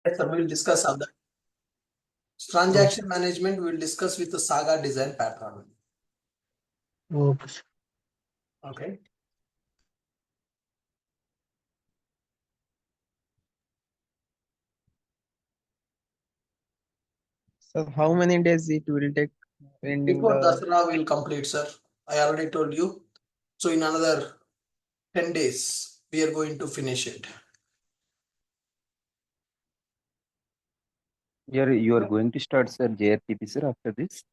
Yes, sir, we'll discuss on that. Okay. Transaction management we will discuss with the Saga design pattern. Okay. Okay. So how many days it will take ending Before the? Dasara we will complete, sir. I already told you. So in another 10 days, we are going to finish it. You are going to start, sir, JRTP, sir, after this?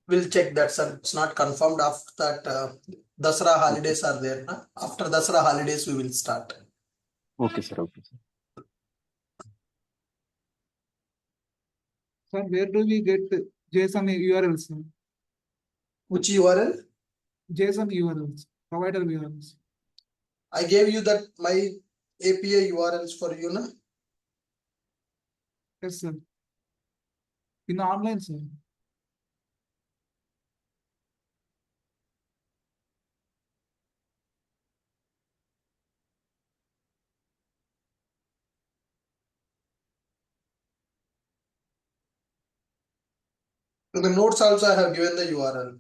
We'll check that, sir. It's not confirmed after that. Dasara Okay. holidays are there. Huh? After Dasara holidays, we will start. Okay, sir. Okay, sir. Sir, where do we get JSON URLs? Sir? Which URL? JSON URLs, provider URLs. I gave you that my API URLs for you, na? Yes, sir. In online, sir. In the notes also I have given the URL.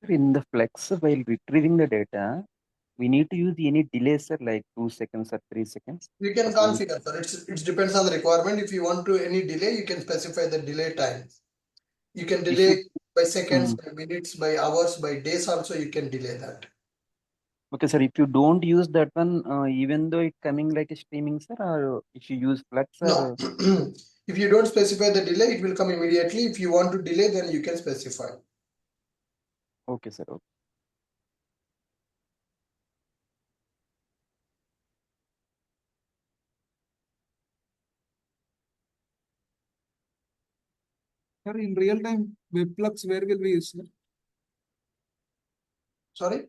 Sir, in the Flex, while retrieving the data, we need to use any delay, sir, like 2 seconds or 3 seconds? You can Suppose, configure, sir. It depends on the requirement. If you want to any delay, you can specify the delay time. You can if you, delay by seconds, mm, by minutes, by hours, by days also you can delay that. okay, sir, if you don't use that one, even though it coming like a streaming, sir, or if you use Flex, No. or If you don't specify the delay, it will come immediately. If you want to delay, then you can specify. okay, sir. Okay. Sir, in real time, webflux, where will we use, sir? Sorry?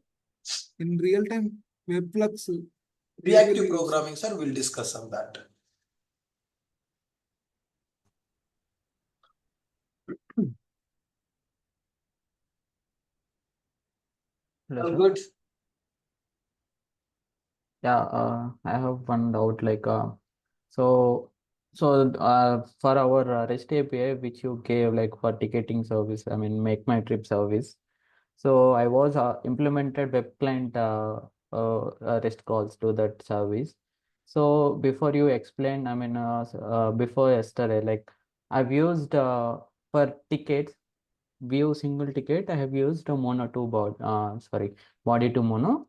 In real time, webflux, where will Reactive we use? programming, sir, we'll discuss on that. Hello, All sir. good. Yeah, I have one doubt. For our REST API, which you gave like for ticketing service, I mean, make my trip service. So I was implemented web client REST calls to that service. So before you explain, I mean, before yesterday, like I've used for tickets, view single ticket, I have used a mono to body to mono.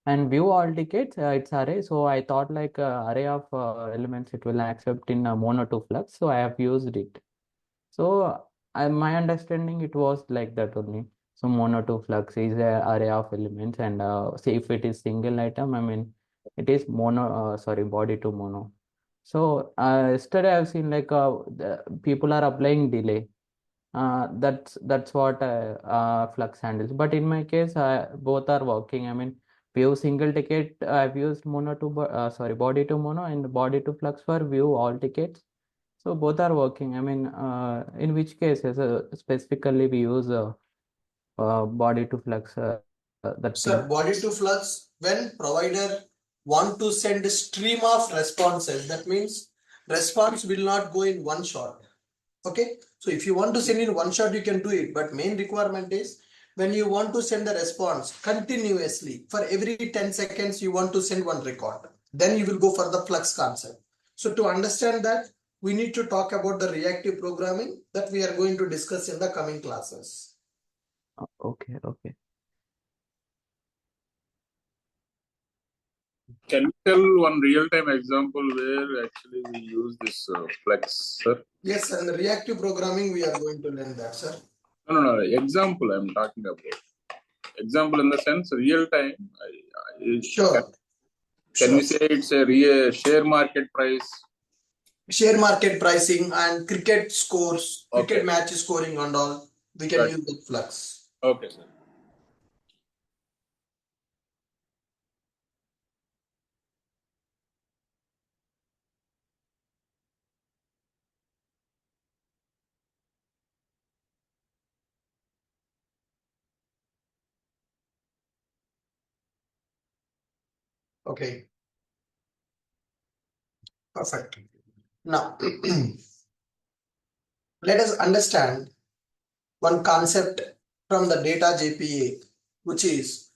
And view all tickets, it's array. So I thought like array of elements it will accept in mono to flux. So I have used it. So my understanding it was like that only. So mono to flux is a array of elements, and say if it is single item, I mean it is body to mono. So yesterday I've seen like people are applying delay. That's what Flux handles. But in my case, both are working. I mean, view single ticket, I've used body to mono and body to Flux for view all tickets. So both are working. I mean, in which cases specifically we use body to Flux that Sir, thing. body to flux, when provider want to send a stream of responses, that means response will not go in one shot. Okay. So if you want to send in one shot, you can do it. But main requirement is when you want to send the response continuously for every 10 seconds, you want to send one record. Then you will go for the flux concept. So to understand that, we need to talk about the reactive programming that we are going to discuss in the coming classes. Okay, okay. Can you tell one real-time example where actually we use this flex, sir? Yes, and the reactive programming, we are going to learn that, sir. No. Example I'm talking about. Example in the sense real time. Sure. Can we say it's a real share market price? Share market pricing and cricket scores, cricket match scoring and all, we can use the flux. Okay, sir. Okay, perfect. Now, let us understand one concept from the data JPA, which is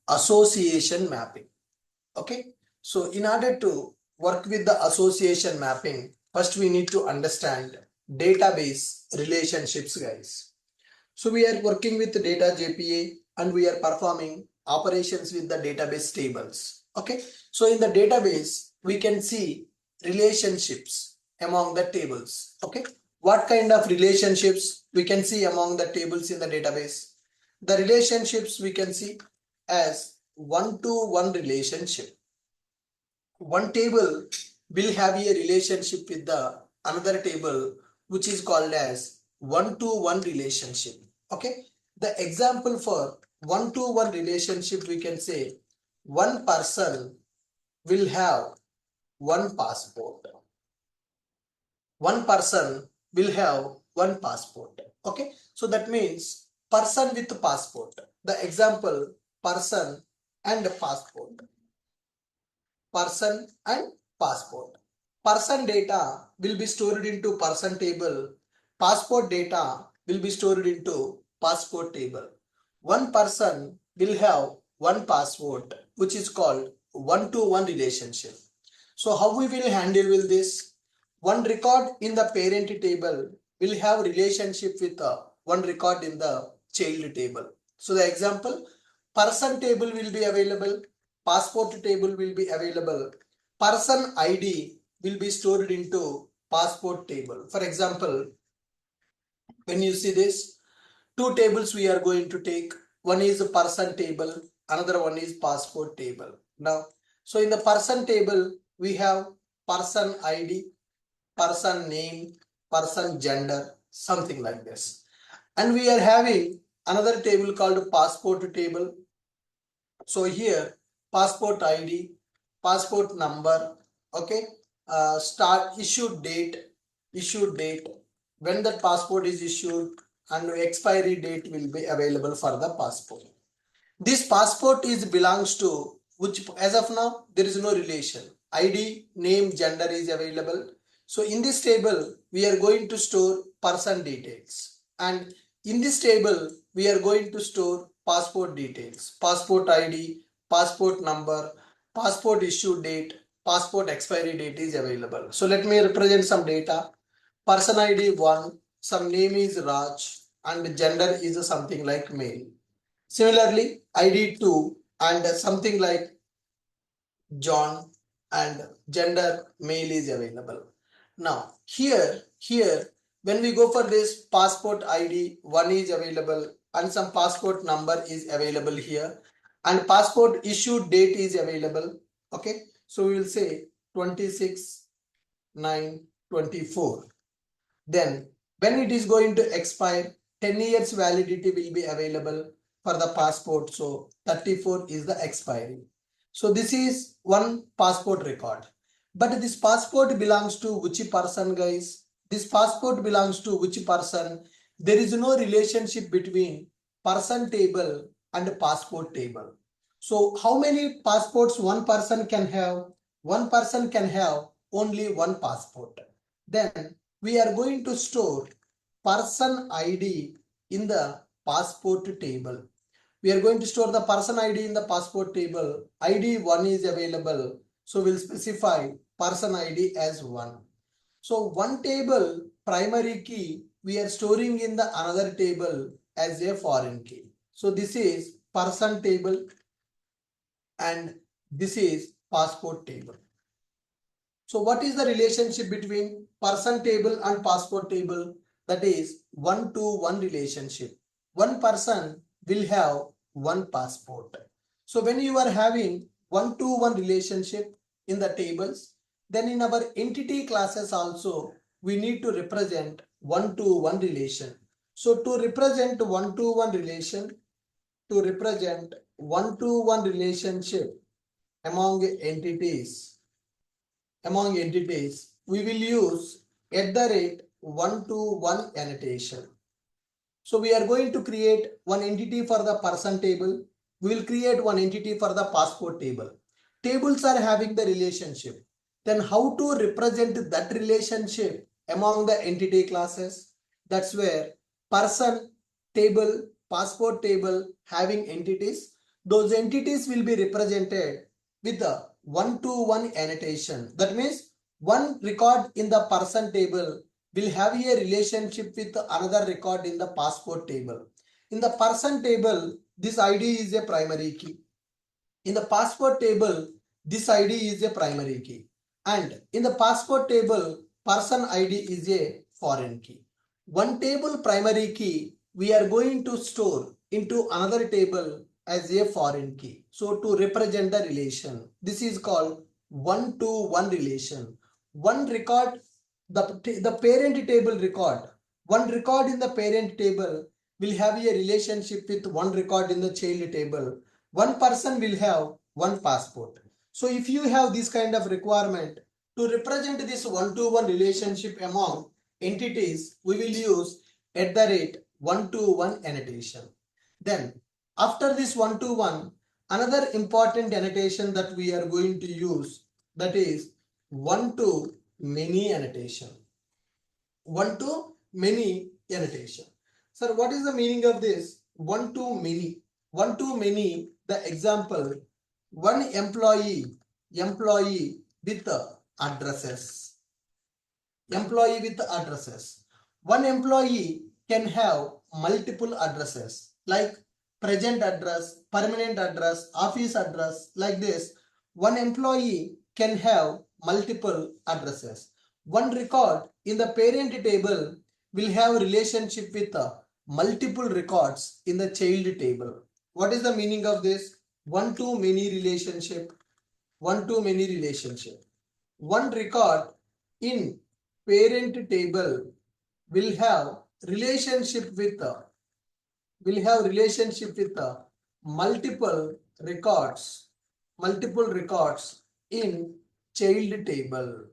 association mapping. Okay, so in order to work with the association mapping, first we need to understand database relationships, guys. So we are working with data JPA and we are performing operations with the database tables. Okay, so in the database we can see relationships among the tables. Okay, what kind of relationships we can see among the tables in the database? The relationships we can see as one-to-one relationship. One table will have a relationship with the another table, which is called as one-to-one relationship. Okay, the example for one-to-one relationship, we can say one person will have one passport. One person will have one passport. Okay, so that means person with passport. The example, person and passport. Person and passport. Person data will be stored into person table. Passport data will be stored into passport table. One person will have one passport, which is called one-to-one relationship. So how we will handle with this? One record in the parent table will have relationship with one record in the child table. So the example, person table will be available, passport table will be available, person ID will be stored into passport table. For example, when you see this, two tables we are going to take. One is a person table, another one is passport table. Now, so in the person table, we have person ID, person name, person gender, something like this. And we are having another table called passport table. So here, passport ID, passport number, okay, start issued date, when the passport is issued, and expiry date will be available for the passport. This passport is belongs to which, as of now there is no relation. ID, name, gender is available. So in this table we are going to store person details, and in this table we are going to store passport details, passport ID, passport number, passport issue date, passport expiry date is available. So let me represent some data. Person ID 1, some name is Raj, and gender is something like male. Similarly, ID 2 and something like John, and gender male is available. Now here when we go for this, passport ID 1 is available and some passport number is available here, and passport issue date is available. Okay, so we will say 26/9/24. Then when it is going to expire, 10 years validity will be available for the passport. So 34 is the expiry. So this is one passport record. But this passport belongs to which person, guys? This passport belongs to which person? There is no relationship between person table and passport table. So how many passports one person can have? One person can have only one passport. Then we are going to store person ID in the passport table. We are going to store the person ID in the passport table. ID 1 is available. So we'll specify person ID as 1. So one table primary key we are storing in the another table as a foreign key. So this is person table and this is passport table. So what is the relationship between person table and passport table? That is one-to-one relationship. One person will have one passport. So when you are having one-to-one relationship in the tables, then in our entity classes also we need to represent one-to-one relation. So to represent one-to-one relation, to represent one-to-one relationship among entities, we will use @1-to-1 annotation. So we are going to create one entity for the person table. We will create one entity for the passport table. tables are having the relationship. Then how to represent that relationship among the entity classes? That's where person table, passport table having entities. Those entities will be represented with a one-to-one annotation. That means one record in the person table will have a relationship with another record in the passport table. In the person table, this ID is a primary key. In the passport table, this ID is a primary key. And in the passport table, person ID is a foreign key. One table primary key we are going to store into another table as a foreign key. So to represent the relation, this is called one-to-one relation. One record, the parent table record, one record in the parent table will have a relationship with one record in the child table. One person will have one passport. So if you have this kind of requirement to represent this one-to-one relationship among entities, we will use @one-to-one annotation. Then after this one-to-one, another important annotation that we are going to use, that is one-to-many annotation. One-to-many annotation. Sir, what is the meaning of this one-to-many? One-to-many, the example, one employee with addresses. Employee with addresses. One employee can have multiple addresses like present address, permanent address, office address, like this. One employee can have multiple addresses. One record in the parent table will have relationship with multiple records in the child table. What is the meaning of this? One-to-many relationship. One-to-many relationship. One record in parent table will have relationship with multiple records in child table.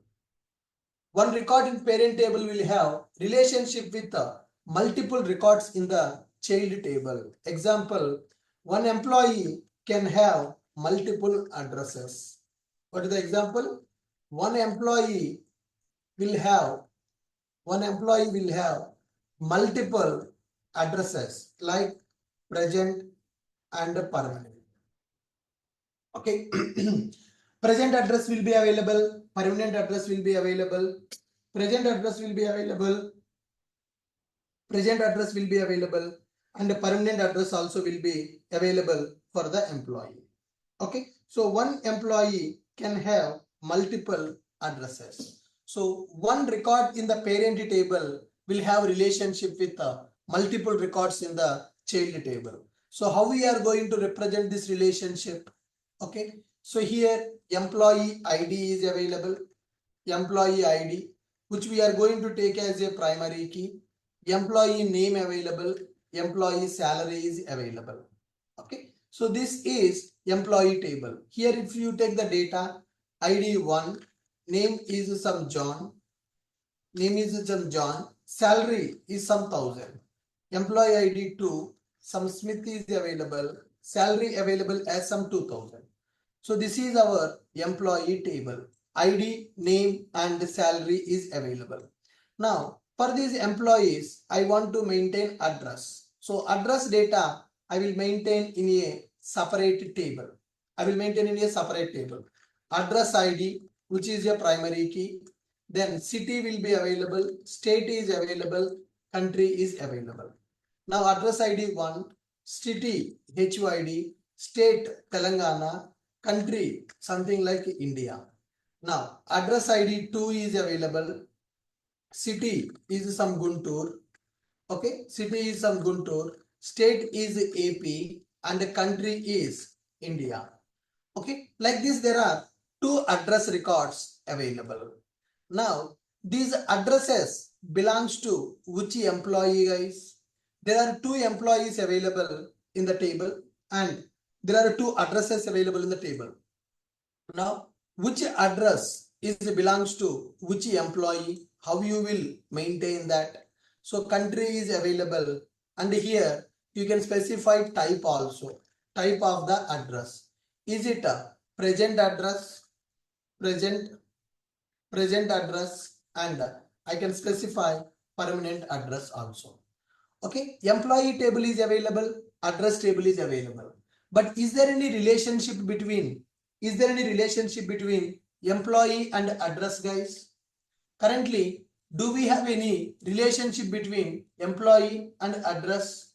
One record in parent table will have relationship with multiple records in the child table. Example, one employee can have multiple addresses. What is the example? One employee will have multiple addresses like present and permanent. Okay. Present address will be available, permanent address will be available, present address will be available, and the permanent address also will be available for the employee. Okay, so one employee can have multiple addresses. So one record in the parent table will have relationship with multiple records in the child table. So how we are going to represent this relationship? Okay, so here employee ID is available, employee ID, which we are going to take as a primary key, employee name available, employee salary is available. Okay, so this is employee table. Here if you take the data, ID 1, name is some John, salary is some 1000, employee ID 2, some Smith is available, salary available as some 2000. So this is our employee table. ID, name and salary is available. Now for these employees, I want to maintain address. So address data I will maintain in a separate table. Address ID, which is a primary key. Then city will be available, state is available, country is available. Now address ID 1, city HUID, state Telangana, country something like India. Now address ID 2 is available, city is some Guntur, okay, city is some Guntur, state is AP and the country is India. Okay, like this there are 2 address records available. Now these addresses belongs to which employee, guys? There are 2 employees available in the table and there are 2 addresses available in the table. Now which address is belongs to which employee? How you will maintain that? So country is available and here you can specify type also, type of the address. Is it a present address, present address, and I can specify permanent address also. Okay, employee table is available, address table is available. But is there any relationship between employee and address, guys? Currently, do we have any relationship between employee and address?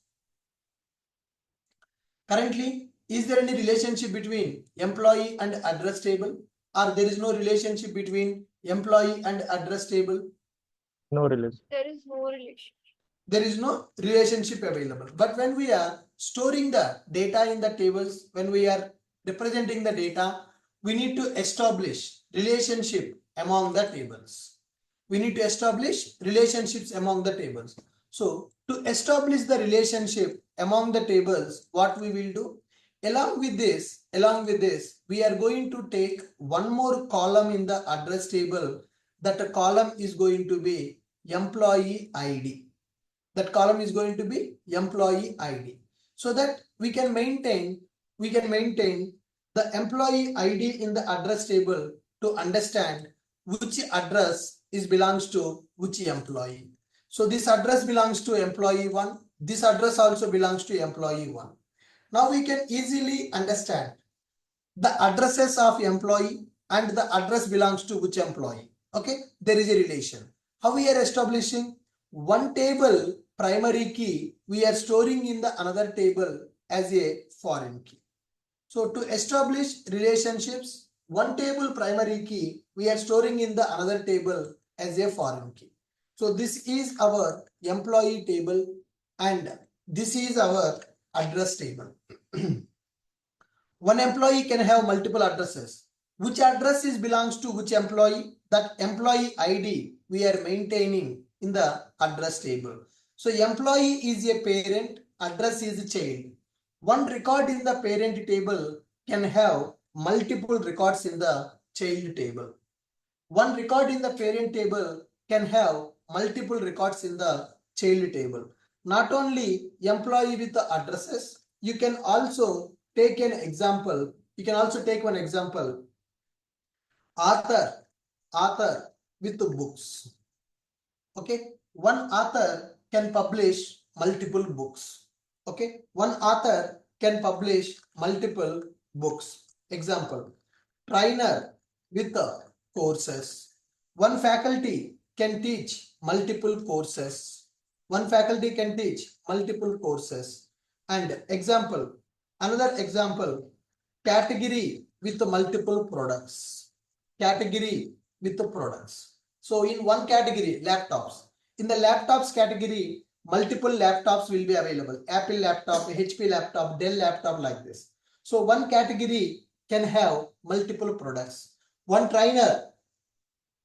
Currently, is there any relationship between employee and address table, or there is no relationship between employee and address table? No relation. There is no relation. There is no relationship available. But when we are storing the data in the tables, when we are representing the data, we need to establish relationship among the tables. We need to establish relationships among the tables. So to establish the relationship among the tables, what we will do? Along with this, we are going to take one more column in the address table. That column is going to be employee ID. That column is going to be employee ID, so that we can maintain the employee ID in the address table to understand which address is belongs to which employee. So this address belongs to employee 1, this address also belongs to employee 1. Now we can easily understand the addresses of employee and the address belongs to which employee. Okay, there is a relation. How we are establishing? One table primary key we are storing in the another table as a foreign key. So to establish relationships, one table primary key we are storing in the another table as a foreign key. So this is our employee table and this is our address table. One employee can have multiple addresses. Which address is belongs to which employee? That employee ID we are maintaining in the address table. So employee is a parent, address is a child. One record in the parent table can have multiple records in the child table. One record in the parent table can have multiple records in the child table. Not only employee with the addresses, you can also take an example. You can also take one example. Author with the books. Okay, one author can publish multiple books. Okay, one author can publish multiple books. Example, trainer with the courses. One faculty can teach multiple courses. One faculty can teach multiple courses. And example, another example, category with the multiple products. Category with the products. So in one category, laptops. In the laptops category, multiple laptops will be available. Apple laptop, HP laptop, Dell laptop, like this. So one category can have multiple products. One trainer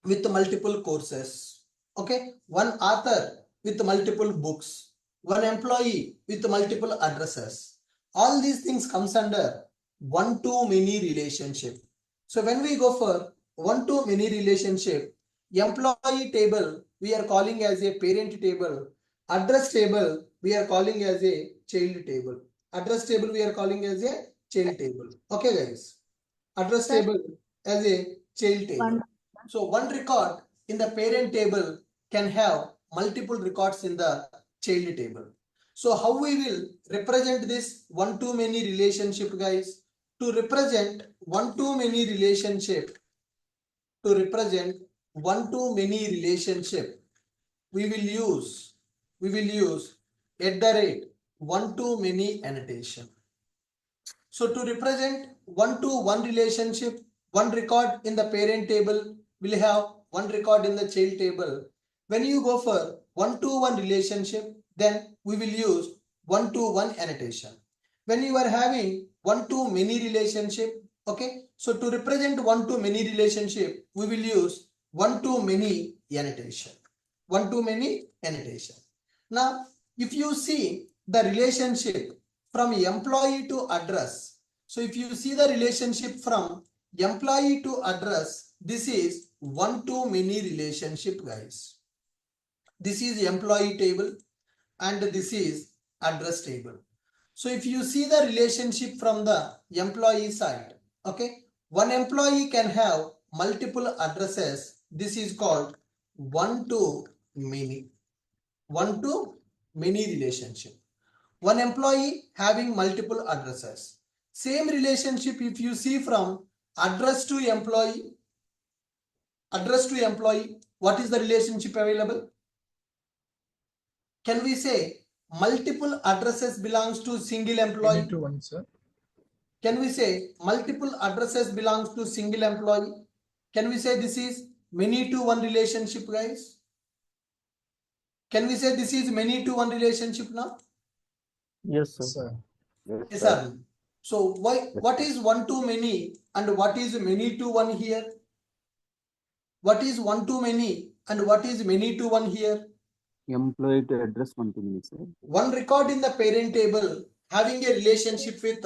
with multiple courses. Okay. One author with multiple books. One employee with multiple addresses. All these things comes under one-to-many relationship. So when we go for one-to-many relationship, employee table we are calling as a parent table. Address table we are calling as a child table. Address table we are calling as a child table. Okay, guys. Address Sir. table as a child table. So one record in the parent table can have multiple records in the child table. So how we will represent this one-to-many relationship, guys? To represent one-to-many relationship, we will use one-to-many annotation. So to represent one-to-one relationship, one record in the parent table will have one record in the child table. When you go for one-to-one relationship, then we will use one-to-one annotation. When you are having one-to-many relationship, okay, so to represent one-to-many relationship, we will use one-to-many annotation. One-to-many annotation. Now, if you see the relationship from employee to address, so if you see the relationship from employee to address, this is one-to-many relationship, guys. This is employee table and this is address table. So if you see the relationship from the employee side, okay, One employee can have multiple addresses. This is called one-to-many. One-to-many relationship. One employee having multiple addresses. Same relationship if you see from address to employee, what is the relationship available? Can we say multiple addresses belongs to single employee? Many to one, sir. Can we say multiple addresses belongs to single employee? Can we say this is many to one relationship, guys? Can we say this is many to one relationship now? Yes, sir. Sir. Yes, sir. So what is one to many and what is many to one here? What is one to many and what is many to one here? Employee to address one to many, sir. One record in the parent table having a relationship with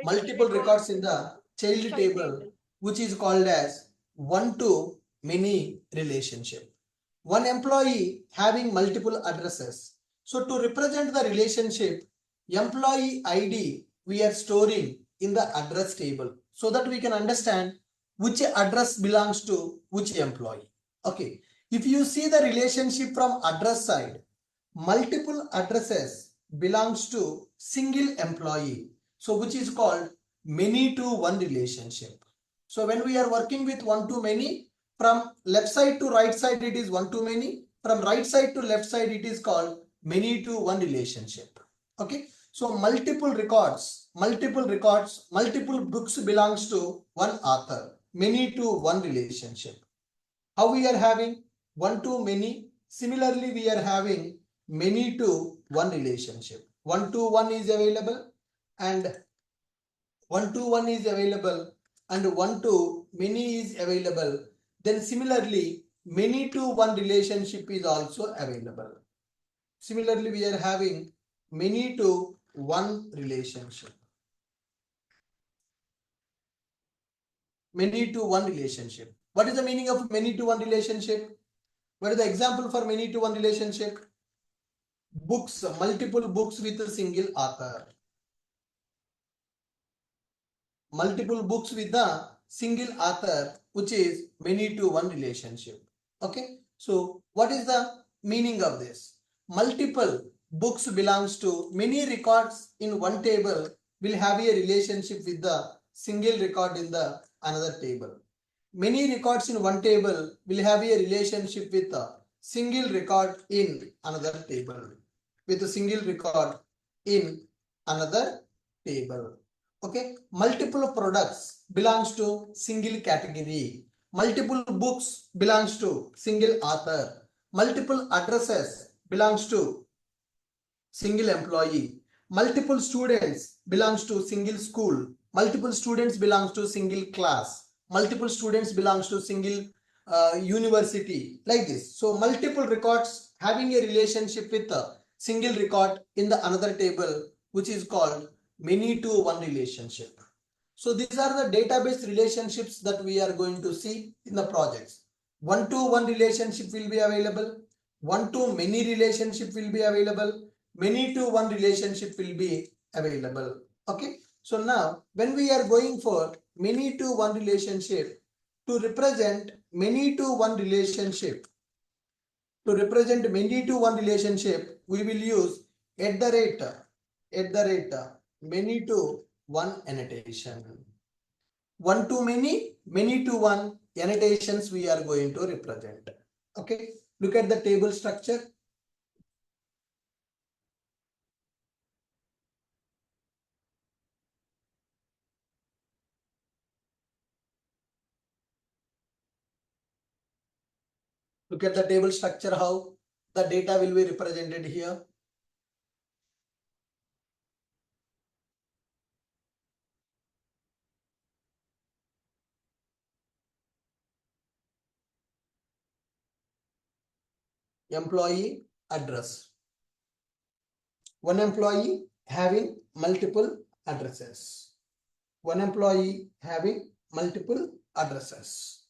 multiple records in the child table, which is called as one to many relationship. One employee having multiple addresses. So to represent the relationship, employee ID we are storing in the address table so that we can understand which address belongs to which employee. Okay, if you see the relationship from address side, multiple addresses belongs to single employee, so which is called many to one relationship. So when we are working with one to many, from left side to right side it is one to many, from right side to left side it is called many to one relationship. Okay, so multiple records, multiple books belongs to one author, many to one relationship. How we are having one to many? Similarly, we are having many to one relationship. One to one is available and one to one is available and one to many is available. Then similarly, many to one relationship is also available. Similarly, we are having many to one relationship. Many to one relationship. What is the meaning of many to one relationship? What is the example for many to one relationship? Books, multiple books with a single author. Multiple books with a single author, which is many to one relationship. Okay, so what is the meaning of this? Multiple books belongs to many records in one table will have a relationship with the single record in the another table. Many records in one table will have a relationship with a single record in another table. With a single record in another table. Okay, multiple products belongs to single category. Multiple books belongs to single author. Multiple addresses belongs to single employee. Multiple students belongs to single school. Multiple students belongs to single class. Multiple students belongs to single university, like this. So multiple records having a relationship with a single record in the another table, which is called many to one relationship. So these are the database relationships that we are going to see in the projects. One to one relationship will be available. One to many relationship will be available. Many to one relationship will be available. Okay. So now when we are going for many to one relationship, to represent many to one relationship, we will use at the rate, many to one annotation. One to many, many to one annotations we are going to represent. Okay, look at the table structure. Look at the table structure, how the data will be represented here. Employee address. One employee having multiple addresses. One employee having multiple addresses.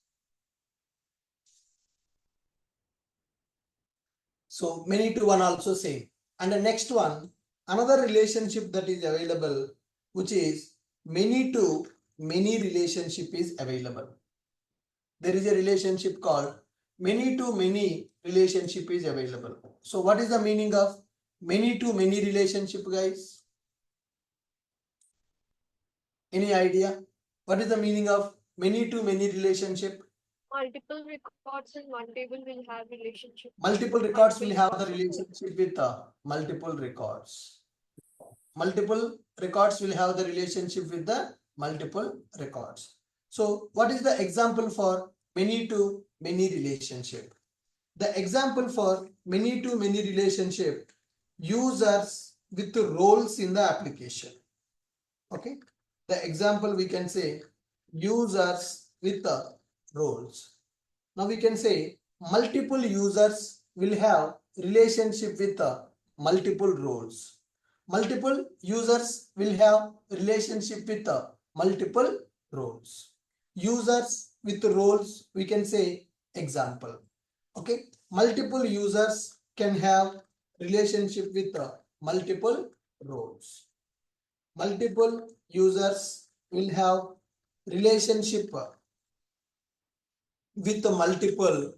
So many to one also same. And the next one, another relationship that is available, which is many to many relationship is available. There is a relationship called many to many relationship is available. So what is the meaning of many to many relationship, guys? Any idea? What is the meaning of many to many relationship? Multiple records in one table will have relationship. Multiple records will have the relationship with multiple records. Multiple records will have the relationship with the multiple records. So what is the example for many to many relationship? The example for many to many relationship, users with roles in the application. Okay. The example we can say users with roles. Now we can say multiple users will have relationship with multiple roles. Multiple users will have relationship with multiple roles. Users with roles, we can say example. Okay, multiple users can have relationship with multiple roles. Multiple users will have relationship with multiple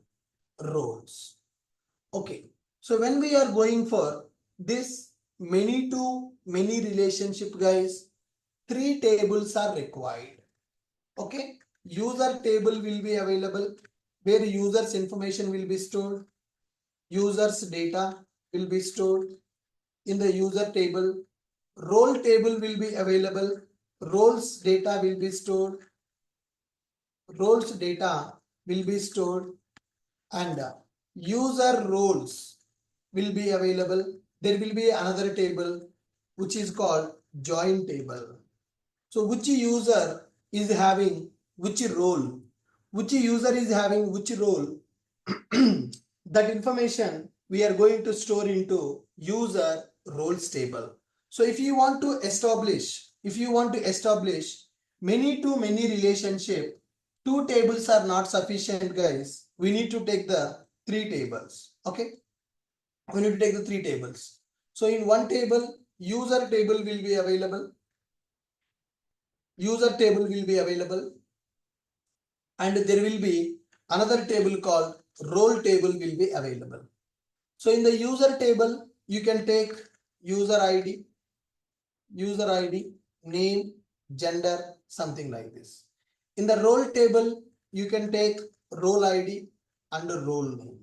roles. Okay, so when we are going for this many to many relationship, guys, 3 tables are required. Okay, user table will be available where users information will be stored. Users data will be stored in the user table. Role table will be available. Roles data will be stored. Roles data will be stored, and user roles will be available. There will be another table which is called join table. So which user is having which role? Which user is having which role? That information we are going to store into user roles table. So if you want to establish many to many relationship, 2 tables are not sufficient, guys. We need to take the 3 tables. Okay, we need to take the 3 tables. So in one table, user table will be available. User table will be available, and there will be another table called role table will be available. So in the user table, you can take user ID, name, gender, something like this. In the role table, you can take role ID and role name.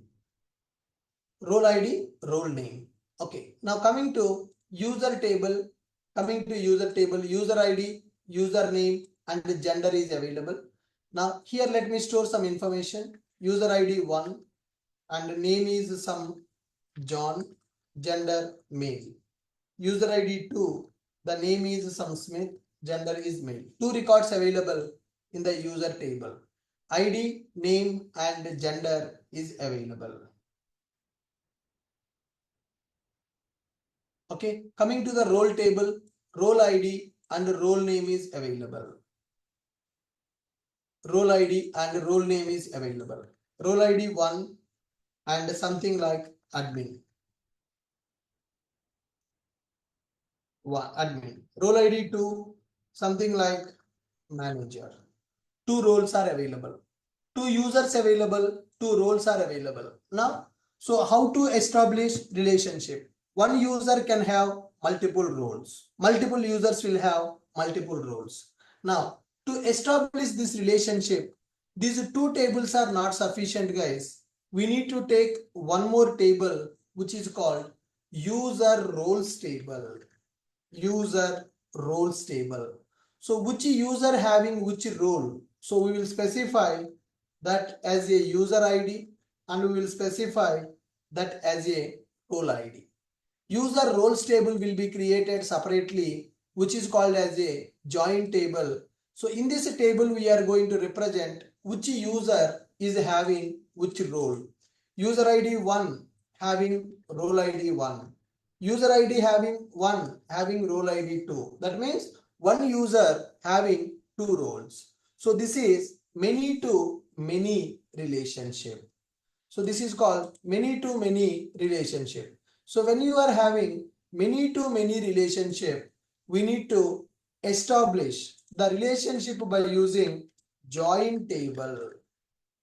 Role ID, role name. Okay. Now coming to user table, user ID, username, and the gender is available. Now here let me store some information. User ID 1 and name is some John, gender male. User ID 2, the name is some Smith, gender is male. 2 records available in the user table. ID, name, and gender is available. Okay, coming to the role table, role ID and role name is available. Role ID and role name is available. Role ID 1 and something like admin. Admin. Role ID 2, something like manager. 2 roles are available. 2 users available, 2 roles are available. Now, so how to establish relationship? One user can have multiple roles. Multiple users will have multiple roles. Now, to establish this relationship, these 2 tables are not sufficient, guys. We need to take one more table which is called user roles table. User roles table. So which user having which role? So we will specify that as a user ID and we will specify that as a role ID. User roles table will be created separately, which is called as a join table. So in this table we are going to represent which user is having which role. User ID 1 having role ID 1. User ID having 1 having role ID 2. That means one user having 2 roles. So this is many to many relationship. So this is called many to many relationship. So when you are having many to many relationship, we need to establish the relationship by using join table.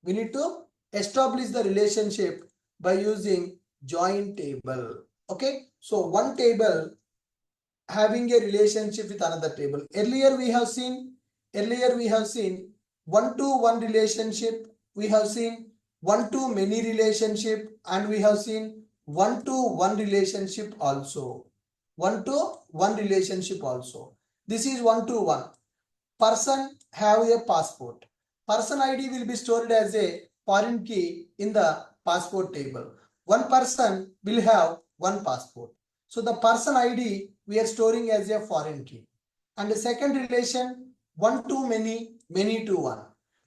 We need to establish the relationship by using join table. Okay, so one table having a relationship with another table. Earlier we have seen one-to-one relationship, we have seen one-to-many relationship, and we have seen one-to-one relationship also. One-to-one relationship also. This is one-to-one. Person have a passport. Person ID will be stored as a foreign key in the passport table. One person will have one passport. So the person ID we are storing as a foreign key. And the second relation, one to many, many to one.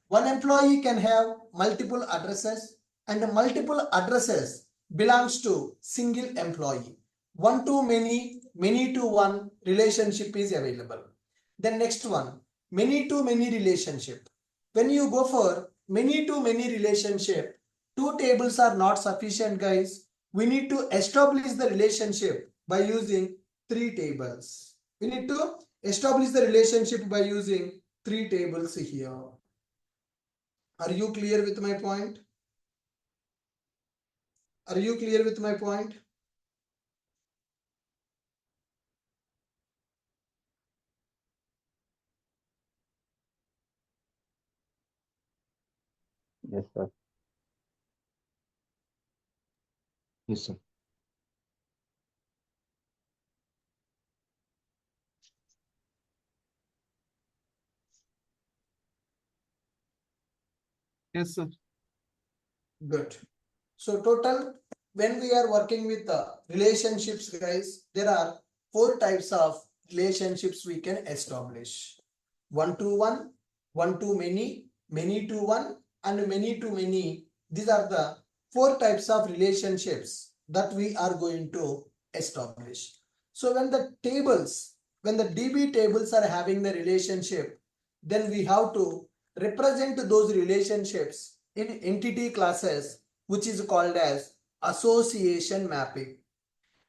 One employee can have multiple addresses, and multiple addresses belongs to single employee. One to many, many to one relationship is available. Then next one, many to many relationship. When you go for many to many relationship, two tables are not sufficient, guys. We need to establish the relationship by using three tables. We need to establish the relationship by using three tables here. Are you clear with my point? Are you clear with my point? Yes, sir. Yes, sir. Yes, sir. Good. So total, when we are working with relationships, guys, there are four types of relationships we can establish. One to one, one to many, many to one, and many to many. These are the four types of relationships that we are going to establish. So when the DB tables are having the relationship, then we have to represent those relationships in entity classes, which is called as association mapping.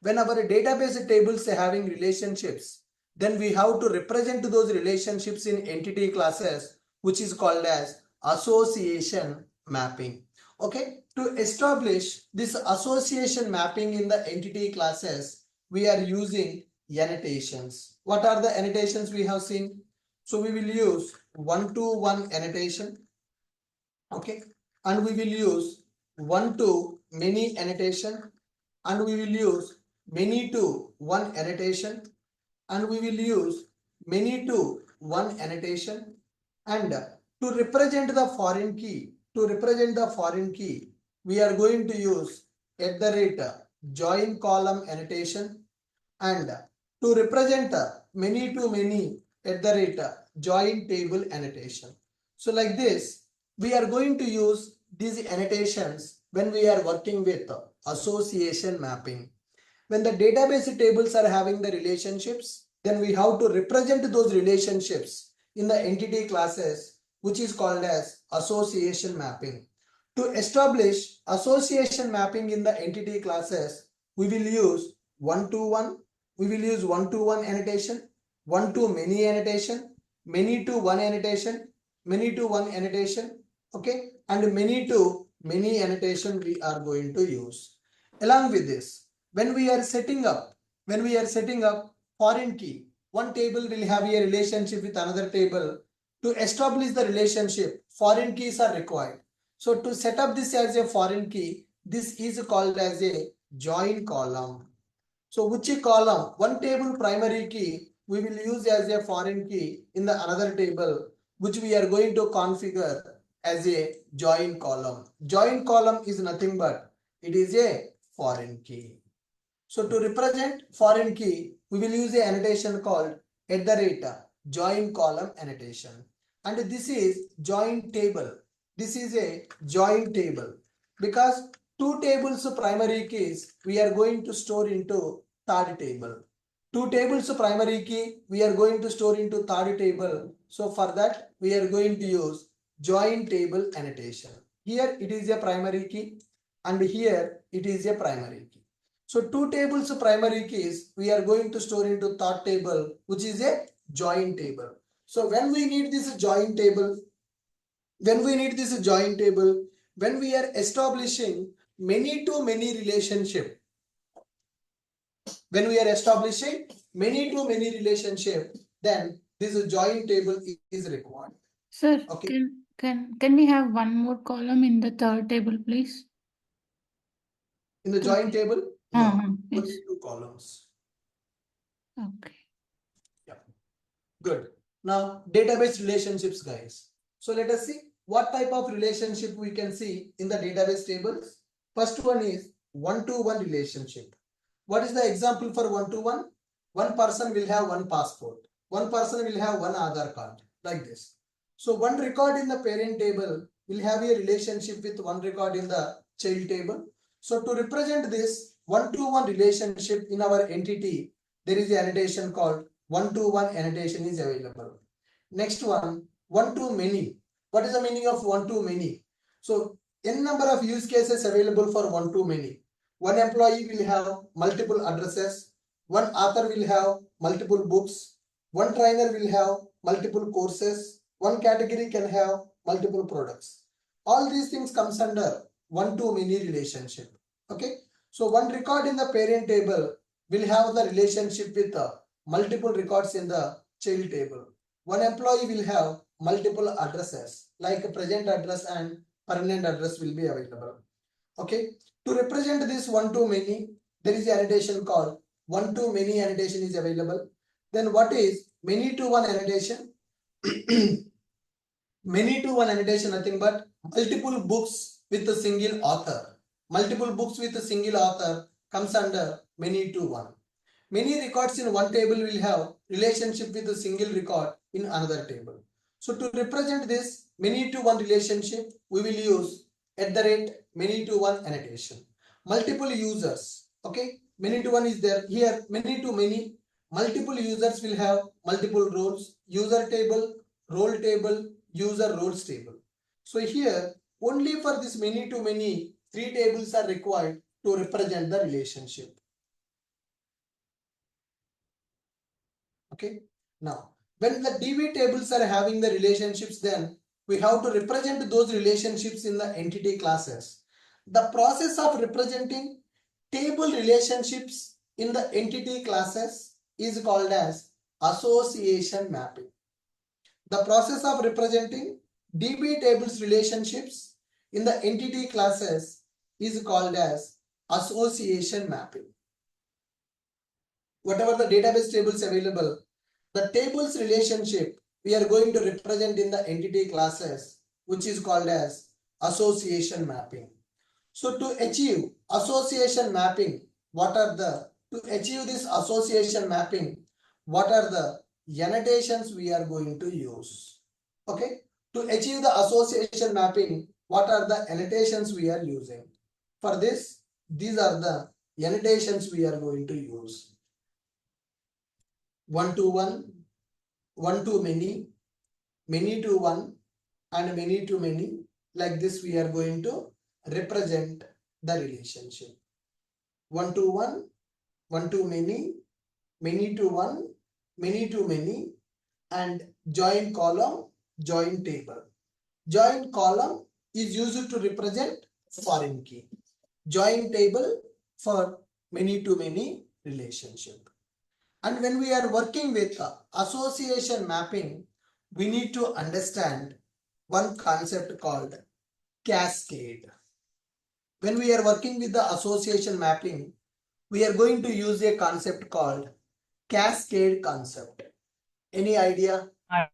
When our database tables are having relationships, then we have to represent those relationships in entity classes, which is called as association mapping. Okay, to establish this association mapping in the entity classes, we are using annotations. What are the annotations we have seen? So we will use one-to-one annotation. Okay, and we will use one-to-many annotation, and we will use many to one annotation, and we will use many to one annotation. And to represent the foreign key, we are going to use join column annotation, and to represent many to many join table annotation. So like this, we are going to use these annotations when we are working with association mapping. When the database tables are having the relationships, then we have to represent those relationships in the entity classes, which is called as association mapping. To establish association mapping in the entity classes, we will use one-to-one, annotation, one-to-many annotation, many-to-one annotation, many-to-one annotation, okay, and many-to-many annotation we are going to use. Along with this, when we are setting up foreign key, one table will have a relationship with another table. To establish the relationship, foreign keys are required. So to set up this as a foreign key, this is called as a join column. So which column? One table primary key we will use as a foreign key in the another table, which we are going to configure as a join column. Join column is nothing but it is a foreign key. So to represent foreign key, we will use an annotation called join column annotation. And this is join table. This is a join table because two tables of primary keys we are going to store into third table. Two tables of primary key we are going to store into third table. So for that we are going to use join table annotation. Here it is a primary key and here it is a primary key. So two tables of primary keys we are going to store into third table, which is a join table. So when we need this join table, when we are establishing many to many relationship, then this join table is required. Sir, Okay. can we have one more column in the third table, please? In the join table, no, Yes. only 2 columns. Okay. Good. Now, database relationships, guys. So let us see what type of relationship we can see in the database tables. First one is one-to-one relationship. What is the example for one-to-one? One person will have one passport. One person will have one Aadhaar card, like this. So one record in the parent table will have a relationship with one record in the child table. So to represent this one-to-one relationship in our entity, there is a annotation called one-to-one annotation is available. Next one to many. What is the meaning of one to many? So n number of use cases available for one to many. One employee will have multiple addresses. One author will have multiple books. One trainer will have multiple courses. One category can have multiple products. All these things comes under one to many relationship. Okay. So one record in the parent table will have the relationship with multiple records in the child table. One employee will have multiple addresses like present address and permanent address will be available. Okay. To represent this one to many, there is an annotation called one to many annotation is available. Then what is many to one annotation? Many to one annotation, nothing but multiple books with a single author. Multiple books with a single author comes under many to one. Many records in one table will have relationship with a single record in another table. So to represent this many to one relationship, we will use many to one annotation. Multiple users, okay? Many to one is there. Here many to many, multiple users will have multiple roles, user table, role table, user roles table. So here only for this many to many, 3 tables are required to represent the relationship. Okay. Now, when the DB tables are having the relationships, then we have to represent those relationships in the entity classes. The process of representing table relationships in the entity classes is called as association mapping. The process of representing DB tables relationships in the entity classes is called as association mapping. Whatever the database tables available, the tables relationship we are going to represent in the entity classes, which is called as association mapping. So to achieve association mapping, to achieve this association mapping, what are the annotations we are going to use? Okay. To achieve the association mapping, what are the annotations we are using? For this, these are the annotations we are going to use. One to one, one to many, many to one, and many to many. Like this, we are going to represent the relationship. One to one, one to many to one, many to many, and join column, join table. Join column is used to represent foreign key. Join table for many to many relationship. And when we are working with association mapping, we need to understand one concept called cascade. When we are working with the association mapping, we are going to use a concept called cascade concept. Any idea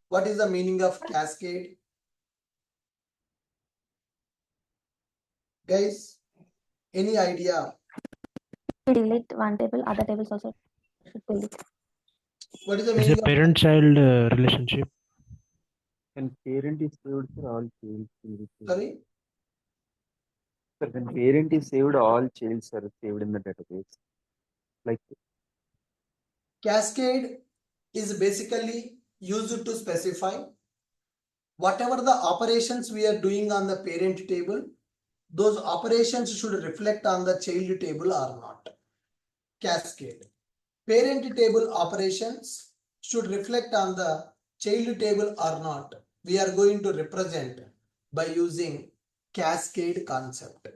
what is the meaning of cascade? Guys, any idea? Delete one table, other tables also should delete. What is the It's meaning a of parent-child relationship. When parent is saved, sir, all childs will be saved. sorry? Sir, when parent is saved, all childs are saved in the database. Like Cascade is basically used to specify whatever the operations we are doing on the parent table, those operations should reflect on the child table or not. Cascade. Parent table operations should reflect on the child table or not, we are going to represent by using cascade concept.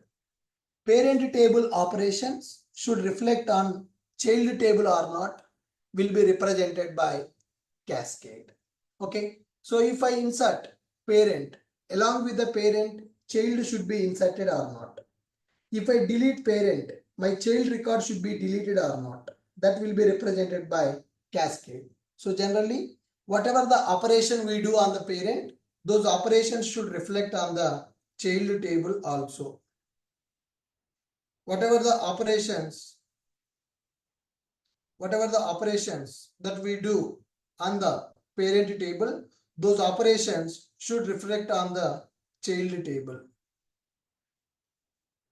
Parent table operations should reflect on child table or not will be represented by cascade. Okay, so if I insert parent, along with the parent, child should be inserted or not. If I delete parent, my child record should be deleted or not. That will be represented by cascade. So generally, whatever the operation we do on the parent, those operations should reflect on the child table also. Whatever the operations that we do on the parent table, those operations should reflect on the child table.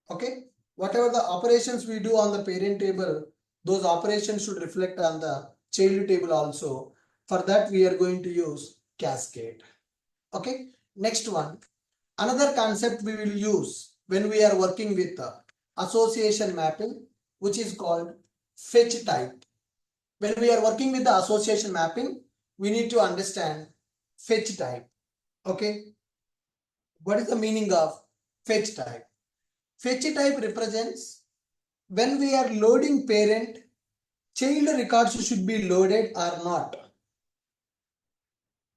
Okay, whatever the operations we do on the parent table, those operations should reflect on the child table also. For that, we are going to use cascade. Okay, next one. Another concept we will use when we are working with association mapping, which is called fetch type. When we are working with the association mapping, we need to understand fetch type. Okay, what is the meaning of fetch type? Fetch type represents when we are loading parent, child records should be loaded or not.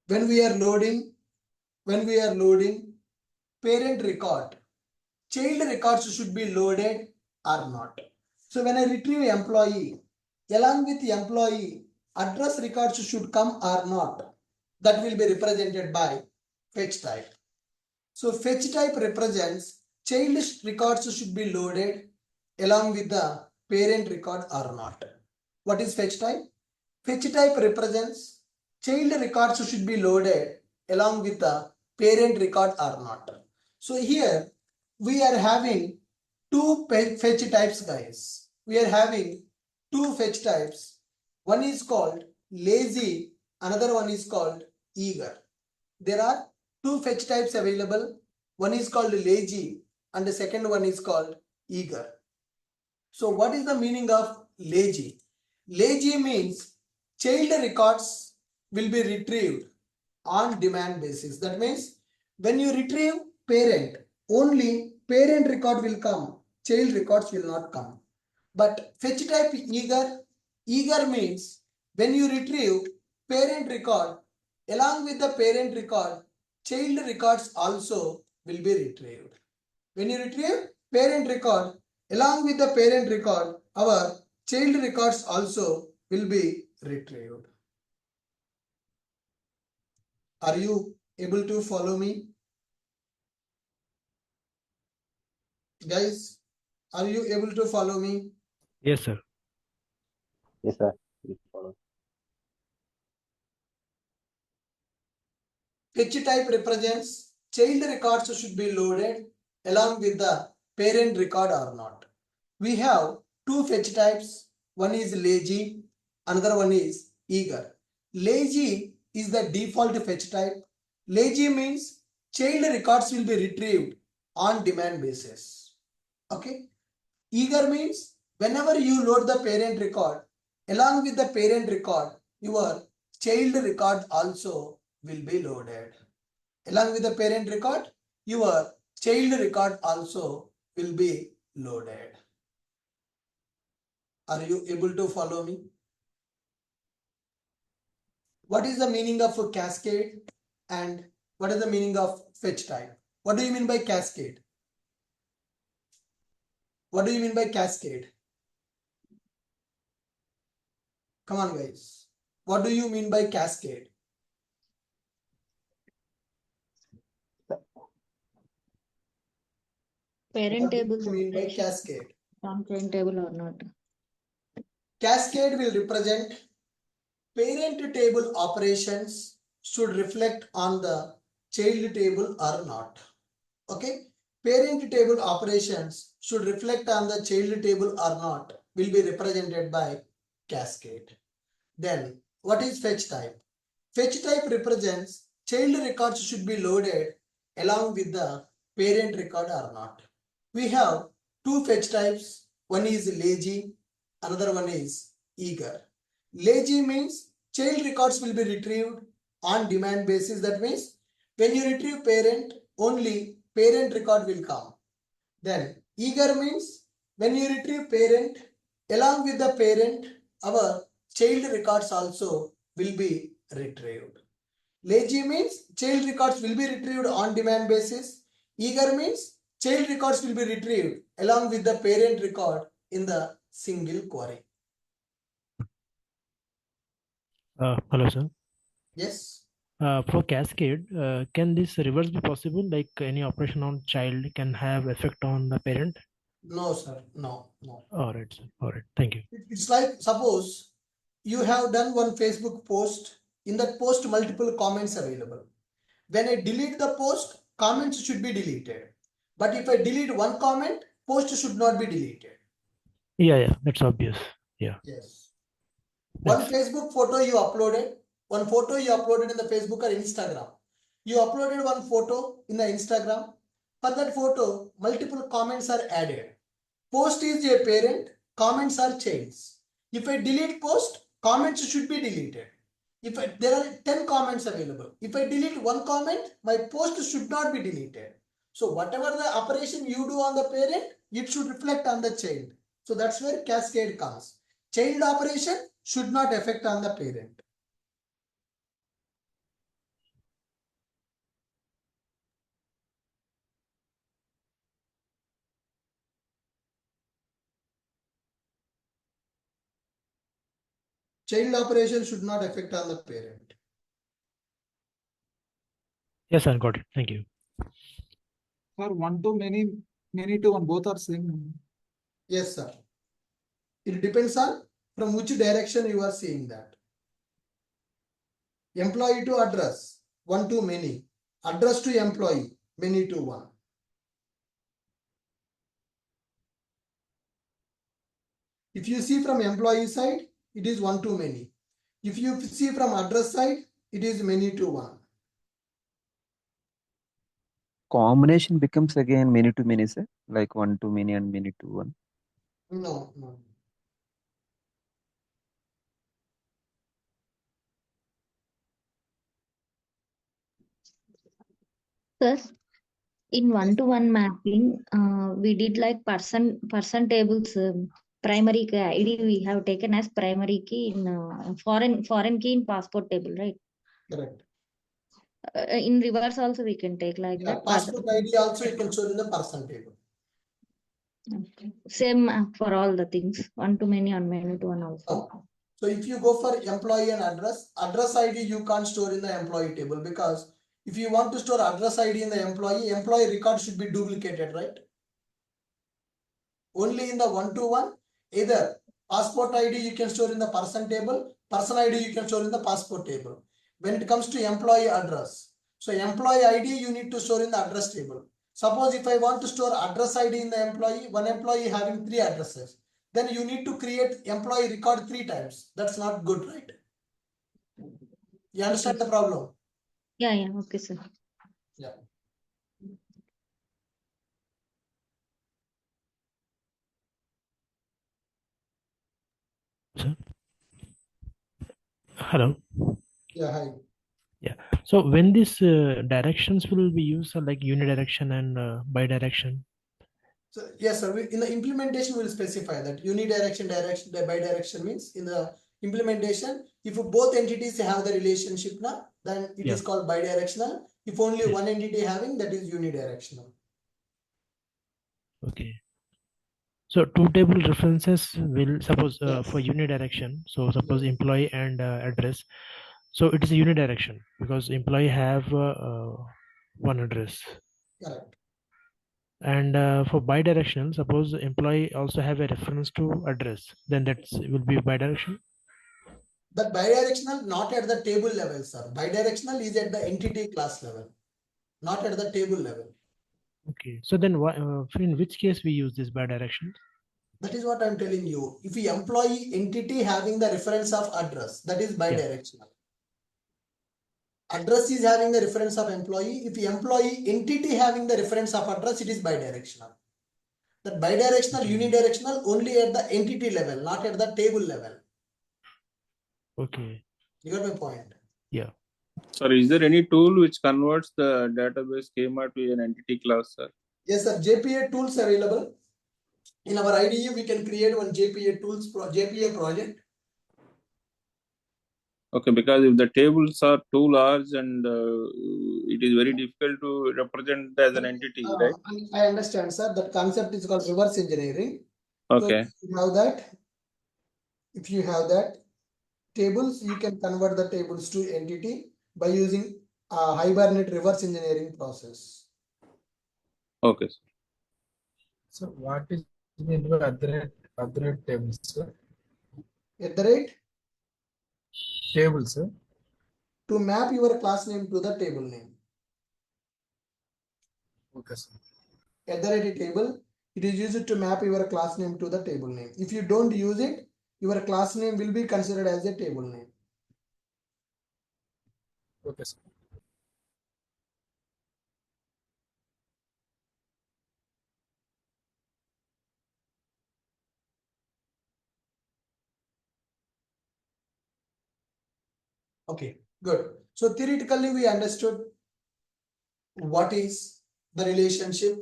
When we are loading parent record, child records should be loaded or not. So when I retrieve employee, along with employee, address records should come or not. That will be represented by fetch type. So fetch type represents child records should be loaded along with the parent record or not. What is fetch type? Fetch type represents child records should be loaded along with the parent record or not. So here we are having two fetch types, guys. We are having two fetch types. One is called lazy, another one is called eager. There are two fetch types available. One is called lazy and the second one is called eager. So what is the meaning of lazy? Lazy means child records will be retrieved on demand basis. That means when you retrieve parent, only parent record will come, child records will not come. But fetch type eager means when you retrieve parent record, along with the parent record, child records also will be retrieved. When you retrieve parent record, along with the parent record, our child records also will be retrieved. Are you able to follow me? Guys, are you able to follow me? Yes, sir. Yes, sir. Please follow. Fetch type represents child records should be loaded along with the parent record or not. We have two fetch types. One is lazy, another one is eager. Lazy is the default fetch type. Lazy means child records will be retrieved on demand basis. Okay. Eager means whenever you load the parent record, along with the parent record, your child record also will be loaded. Along with the parent record, your child record also will be loaded. Are you able to follow me? What is the meaning of a cascade and what is the meaning of fetch type? What do you mean by cascade? What do you mean by cascade? Come on, guys. What do you mean by cascade? Parent What do table you mean by cascade? on parent table or not? Cascade will represent parent table operations should reflect on the child table or not. Okay, parent table operations should reflect on the child table or not will be represented by cascade. Then what is fetch type? Fetch type represents child records should be loaded along with the parent record or not. We have two fetch types. One is lazy, another one is eager. Lazy means child records will be retrieved on demand basis. That means when you retrieve parent, only parent record will come. Then eager means when you retrieve parent, along with the parent, our child records also will be retrieved. Lazy means child records will be retrieved on demand basis. Eager means child records will be retrieved along with the parent record in the single query. Hello, sir. Yes. For cascade, can this reverse be possible? Like any operation on child can have effect on the parent? No, sir. No. All right, sir. All right. Thank you. It's like suppose you have done one Facebook post. In that post, multiple comments available. When I delete the post, comments should be deleted. But if I delete one comment, post should not be deleted. Yeah, that's obvious. Yeah. Yes. One Thanks. Facebook photo you uploaded, one photo you uploaded in the Facebook or Instagram. You uploaded one photo in the Instagram. For that photo, multiple comments are added. Post is a parent, comments are childs. If I delete post, comments should be deleted. There are 10 comments available. If I delete one comment, my post should not be deleted. So whatever the operation you do on the parent, it should reflect on the child. So that's where cascade comes. Child operation should not affect on the parent. Child operation should not affect on the parent. Yes, sir. Got it. Thank you. For one to many, many to one, both are same. Yes, sir. It depends on from which direction you are seeing that. Employee to address, one to many. Address to employee, many to one. If you see from employee side, it is one to many. If you see from address side, it is many to one. Combination becomes again many to many, sir, like one to many and many to one. No. Sir, in one-to-one mapping, we did like person tables. Primary key ID we have taken as primary key in foreign key in passport table, right? Correct. In reverse also we can take like that. Passport ID also you can show in the person table. Okay. Same for all the things. One to many and many to one also. Oh. So if you go for employee and address ID you can't store in the employee table, because if you want to store address ID in the employee record should be duplicated, right? Only in the one-to-one, either passport ID you can store in the person table, person ID you can store in the passport table. When it comes to employee address, so employee ID you need to store in the address table. Suppose if I want to store address ID in the employee, one employee having 3 addresses, then you need to create employee record 3 times. That's not good, right? You understand the problem? Yeah, okay, sir. Yeah. Sir? Hello. Yeah, hi. Yeah. So when these directions will be used, like unidirection and bidirection? So yes, sir. In the implementation, we'll specify that unidirection, direction, bidirection means in the implementation, if both entities have the relationship now, then it is called bidirectional. If only one entity having, that is unidirectional. Okay. So two table references will suppose for unidirection. So suppose employee and address. So it is a unidirection because employee have one address. Correct. And for bidirectional, suppose employee also have a reference to address, then that will be bidirectional. But bidirectional not at the table level, sir. Bidirectional is at the entity class level, not at the table level. Okay. So then in which case we use this bidirectional? That is what I'm telling you. If the employee entity having the reference of address, that is bidirectional. Address is having the reference of employee. If the employee entity having the reference of address, it is bidirectional. That bidirectional, unidirectional only at the entity level, not at the table level. Okay. You got my point? Yeah. Sir, is there any tool which converts the database schema to an entity class, sir? Yes, sir. JPA tools available. In our IDE, we can create one JPA JPA project. Okay, because if the tables are too large and it is very difficult to represent as an entity, right? I understand, sir. That concept is called reverse engineering. Okay. So if you have that tables, you can convert the tables to entity by using Hibernate reverse engineering process. Okay. So what is meant by other tables, sir? At the rate Tables, sir. to map your class name to the table name. Okay, sir. At the rate table, it is used to map your class name to the table name. If you don't use it, your class name will be considered as a table name. Okay, sir. Okay, good. So theoretically, we understood what is the relationship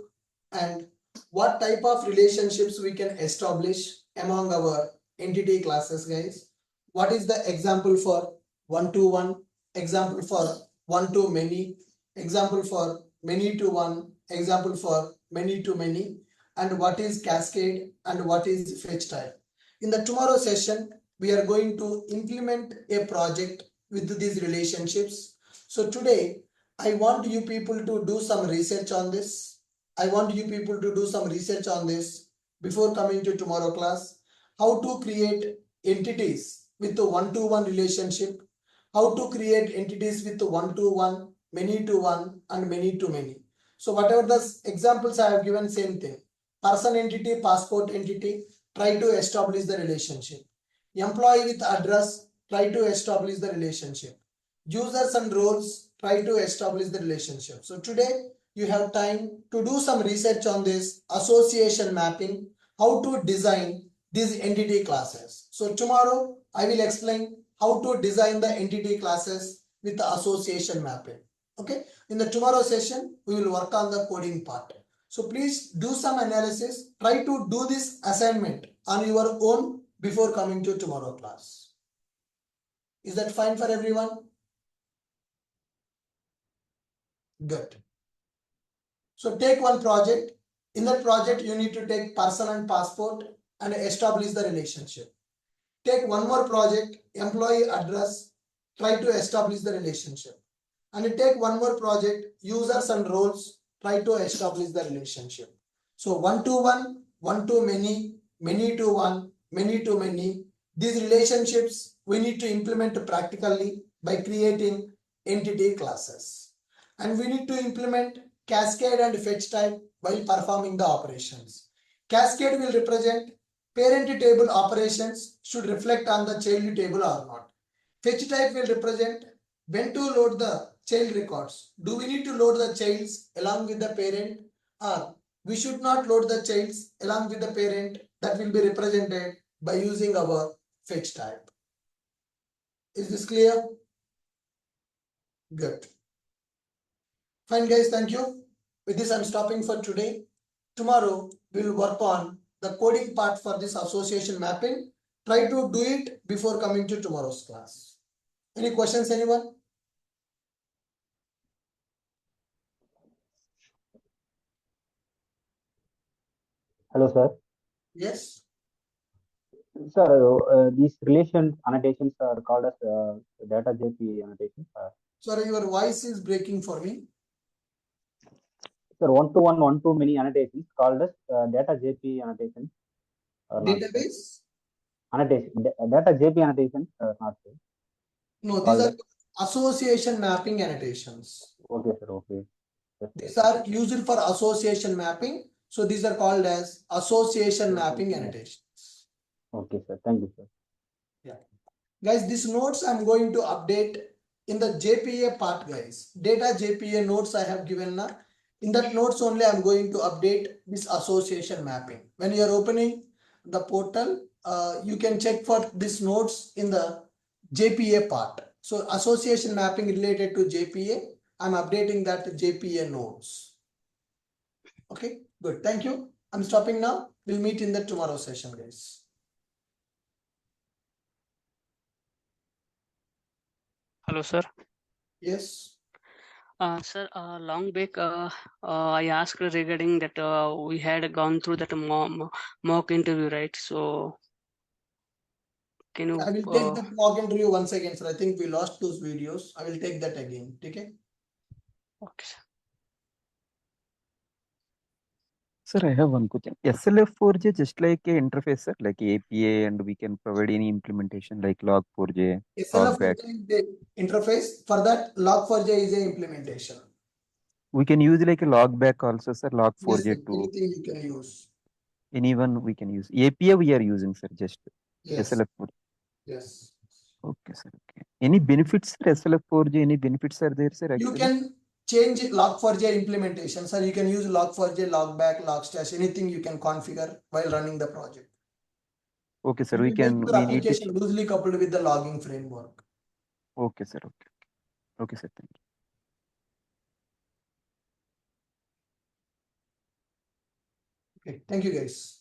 and what type of relationships we can establish among our entity classes, guys. What is the example for one-to-one, example for one-to-many, example for many-to-one, example for many-to-many, and what is cascade and what is fetch type. In the tomorrow session, we are going to implement a project with these relationships. So today, I want you people to do some research on this. I want you people to do some research on this before coming to tomorrow class. How to create entities with the one-to-one relationship. How to create entities with the one-to-one, many-to-one, and many-to-many. So whatever the examples I have given, same thing. Person entity, passport entity, try to establish the relationship. Employee with address, try to establish the relationship. Users and roles, try to establish the relationship. So today you have time to do some research on this association mapping, how to design these entity classes. So tomorrow I will explain how to design the entity classes with the association mapping. Okay, in the tomorrow session we will work on the coding part. So please do some analysis, try to do this assignment on your own before coming to tomorrow class. Is that fine for everyone? Good. So take one project. In that project, you need to take person and passport and establish the relationship. Take one more project, employee address, try to establish the relationship. And take one more project, users and roles, try to establish the relationship. So one-to-one, one-to-many, many-to-one, many-to-many. These relationships we need to implement practically by creating entity classes. And we need to implement cascade and fetch type while performing the operations. Cascade will represent parent table operations should reflect on the child table or not. Fetch type will represent when to load the child records. Do we need to load the childs along with the parent, or we should not load the childs along with the parent? That will be represented by using our fetch type. Is this clear? Good. Fine guys, thank you. With this I'm stopping for today. Tomorrow we will work on the coding part for this association mapping. Try to do it before coming to tomorrow's class. Any questions, anyone? Hello, sir. Yes. Sir, these relation annotations are called as data JP annotations. Sorry, your voice is breaking for me. Sir, one-to-one, one-to-many annotations called as data JP annotations. Database? Annotation. Data JP annotations not sir. No, these are association mapping annotations. Okay, sir. Okay. Yes, these are used for association mapping. So these are called as association mapping annotations. Okay, sir. Thank you, sir. Yeah. Guys, these notes I'm going to update in the JPA part, guys. Data JPA notes I have given now. In that notes only I'm going to update this association mapping. When you are opening the portal, you can check for these notes in the JPA part. So association mapping related to JPA, I'm updating that to JPA nodes. Okay, good. Thank you. I'm stopping now. We'll meet in the tomorrow session, guys. Hello, sir. Yes. Sir, long back, I asked regarding that we had gone through that mock interview, right? So, can I you? will take that mock interview once again, sir. I think we lost those videos. I will take that again. Okay. Okay, sir. Sir, I have one question. SLF4J just like a interface, sir, like API, and we can provide any implementation like log4j, logback. SLF4J is the interface. For that, log4j is a implementation. We can use like a logback also, sir, Yes, sir. log4j too. Anything you can use. Anyone we can use. API we are using, sir, just Yes. SLF4J. Yes. Okay, sir. Okay. Any benefits, sir? SLF4J, any benefits are there, sir, You actually? can change log4j implementation, sir. You can use log4j, logback, logstash, anything you can configure while running the project. Okay, sir. It We will make can, your we need to. application loosely coupled with the logging framework. Okay, sir. Okay. Okay, sir. Thank you. Okay. Thank you, guys.